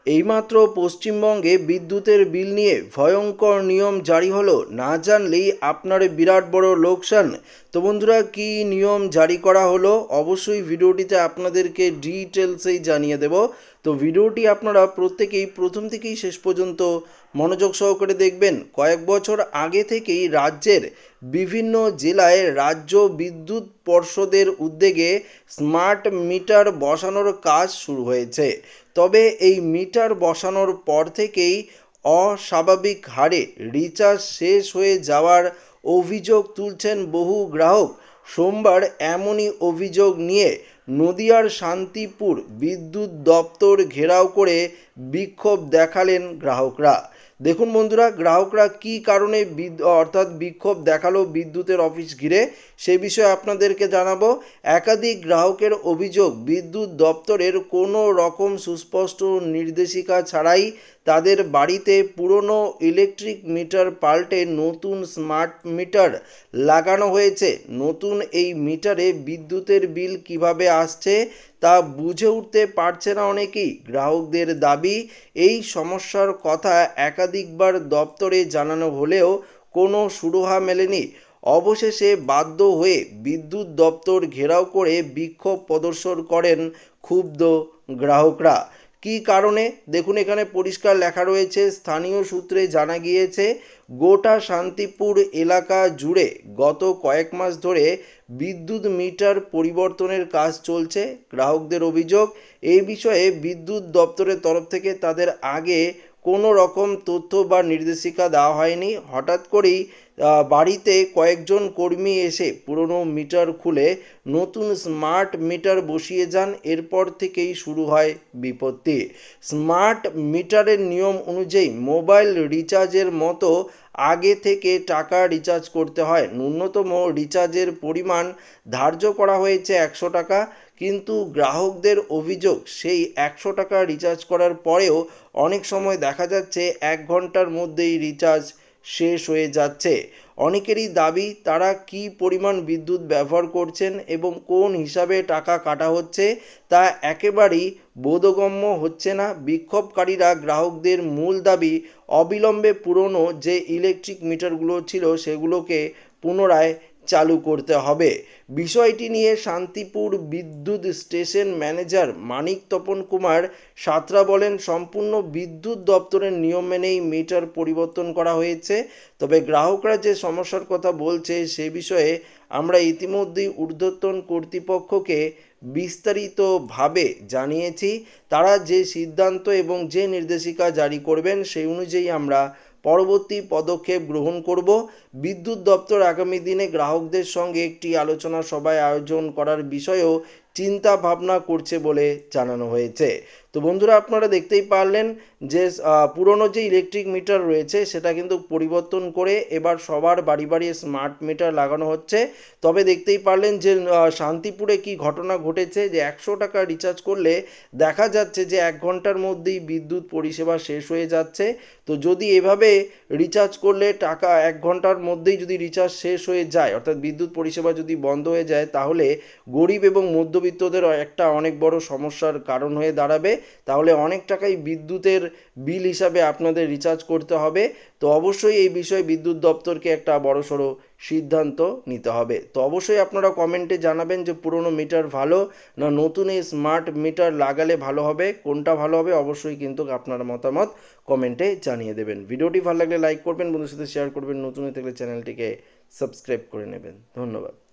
এইমাত্র পশ্চিমবঙ্গে বিদ্যুতের বিল নিয়ে ভয়ঙ্কর নিয়ম জারি হলো। না জানলেই আপনার বিরাট বড় লোকসান। তো বন্ধুরা, কি নিয়ম জারি করা হলো অবশ্যই ভিডিওটিতে আপনাদেরকে ডিটেলসেই জানিয়ে দেব। তো ভিডিওটি আপনারা প্রত্যেকেই প্রথম থেকেই শেষ পর্যন্ত মনোযোগ সহকারে দেখবেন। কয়েক বছর আগে থেকেই রাজ্যের বিভিন্ন জেলায় রাজ্য বিদ্যুৎ পর্ষদের উদ্যোগে স্মার্ট মিটার বসানোর কাজ শুরু হয়েছে। তবে এই মিটার বসানোর পর থেকেই অস্বাভাবিক হারে রিচার্জ শেষ হয়ে যাওয়ার অভিযোগ তুলছেন বহু গ্রাহক। সোমবার এমনই অভিযোগ নিয়ে নদিয়ার শান্তিপুর বিদ্যুৎ দপ্তর ঘেরাও করে বিক্ষোভ দেখালেন গ্রাহকরা। দেখুন বন্ধুরা, গ্রাহকরা কি কারণে অর্থাৎ বিক্ষোভ দেখালো বিদ্যুতের অফিস ঘিরে, সে বিষয়ে আপনাদেরকে জানাবো। একাধিক গ্রাহকের অভিযোগ, বিদ্যুৎ দপ্তরের কোনো রকম সুস্পষ্ট নির্দেশিকা ছাড়াই তাদের বাড়িতে পুরনো ইলেকট্রিক মিটার পাল্টে নতুন স্মার্ট মিটার লাগানো হয়েছে। নতুন এই মিটারে বিদ্যুতের বিল কিভাবে আসছে তা বুঝে উঠতে পারছে না অনেকেই। গ্রাহকদের দাবি, এই সমস্যার কথা একাধিকবার দপ্তরে জানানো হলেও কোনো সুরাহা মেলেনি। অবশেষে বাধ্য হয়ে বিদ্যুৎ দপ্তর ঘেরাও করে বিক্ষোভ প্রদর্শন করেন ক্ষুব্ধ গ্রাহকরা। কী কারণে দেখুন, এখানে পরিষ্কার লেখা রয়েছে। স্থানীয় সূত্রে জানা গিয়েছে, গোটা শান্তিপুর এলাকা জুড়ে গত কয়েক মাস ধরে বিদ্যুৎ মিটার পরিবর্তনের কাজ চলছে। গ্রাহকদের অভিযোগ, এই বিষয়ে বিদ্যুৎ দপ্তরের তরফ থেকে তাদের আগে কোনো রকম তথ্য বা নির্দেশিকা দেওয়া হয়নি। হঠাৎ করেই বাড়িতে কয়েকজন কর্মী এসে পুরনো মিটার খুলে নতুন স্মার্ট মিটার বসিয়ে যান। এরপর থেকেই শুরু হয় বিপত্তি। স্মার্ট মিটারের নিয়ম অনুযায়ী মোবাইল রিচার্জের মতো আগে থেকে টাকা রিচার্জ করতে হয়। ন্যূনতম রিচার্জের পরিমাণ ধার্য করা হয়েছে 100 টাকা। কিন্তু গ্রাহকদের অভিযোগ, সেই 100 টাকা রিচার্জ করার পরেও অনেক সময় দেখা যাচ্ছে 1 ঘন্টার মধ্যেই রিচার্জ শেষ হয়ে যাচ্ছে। অনেকেরই দাবি, তারা কি পরিমাণ বিদ্যুৎ ব্যবহার করছেন এবং কোন হিসাবে টাকা কাটা হচ্ছে তা একেবারেই বোধগম্য হচ্ছে না। বিক্ষোভকারীরা গ্রাহকদের মূল দাবি, অবিলম্বে পুরনো যে ইলেকট্রিক মিটারগুলো ছিল সেগুলোকে পুনরায় চালু করতে হবে। বিষয়টি নিয়ে শান্তিপুর বিদ্যুৎ স্টেশন ম্যানেজার মানিক তপন কুমার সাঁতরা বলেন, সম্পূর্ণ বিদ্যুৎ দপ্তরের নিয়ম মেনেই মিটার পরিবর্তন করা হয়েছে। তবে গ্রাহকরা যে সমস্যার কথা বলছে সে বিষয়ে আমরা ইতিমধ্যেই ঊর্ধ্বতন কর্তৃপক্ষকে বিস্তারিতভাবে জানিয়েছি। তারা যে সিদ্ধান্ত এবং যে নির্দেশিকা জারি করবেন সেই অনুযায়ী আমরা পরবর্তী পদক্ষেপ গ্রহণ করব। বিদ্যুৎ দপ্তর আগামী দিনে গ্রাহকদের সঙ্গে একটি আলোচনা সভায় আয়োজন করার বিষয়েও চিন্তা ভাবনা করছে বলে জানানো হয়েছে। তো বন্ধুরা, আপনারা দেখতেই পারলেন যে পুরনো যে ইলেকট্রিক মিটার রয়েছে সেটা কিন্তু পরিবর্তন করে এবার সবার বাড়ি বাড়ি স্মার্ট মিটার লাগানো হচ্ছে। তবে দেখতেই পারলেন যে শান্তিপুরে কি ঘটনা ঘটেছে, যে 100 টাকা রিচার্জ করলে দেখা যাচ্ছে যে 1 ঘন্টার মধ্যেই বিদ্যুৎ পরিষেবা শেষ হয়ে যাচ্ছে। তো যদি এভাবে রিচার্জ করলে টাকা 1 ঘন্টার মধ্যেই যদি রিচার্জ শেষ হয়ে যায়, অর্থাৎ বিদ্যুৎ পরিষেবা যদি বন্ধ হয়ে যায়, তাহলে গরিব এবং মধ্যবিত্তদের একটা অনেক বড় সমস্যার কারণ হয়ে দাঁড়াবে। তাহলে অনেক টাকাই বিদ্যুতের বিল হিসাবে আপনাদের রিচার্জ করতে হবে। তো অবশ্যই এই বিষয়ে বিদ্যুৎ দপ্তরকে একটা বড়সড় সিদ্ধান্ত নিতে হবে। তো অবশ্যই আপনারা কমেন্টে জানাবেন যে পুরনো মিটার ভালো না নতুন এই স্মার্ট মিটার লাগালে ভালো হবে, কোনটা ভালো হবে অবশ্যই কিন্তু আপনার মতামত কমেন্টে জানিয়ে দেবেন। ভিডিওটি ভালো লাগলে লাইক করবেন, বন্ধুদের সাথে শেয়ার করবেন, নতুন হয়ে থাকলে চ্যানেলটিকে সাবস্ক্রাইব করে নেবেন। ধন্যবাদ।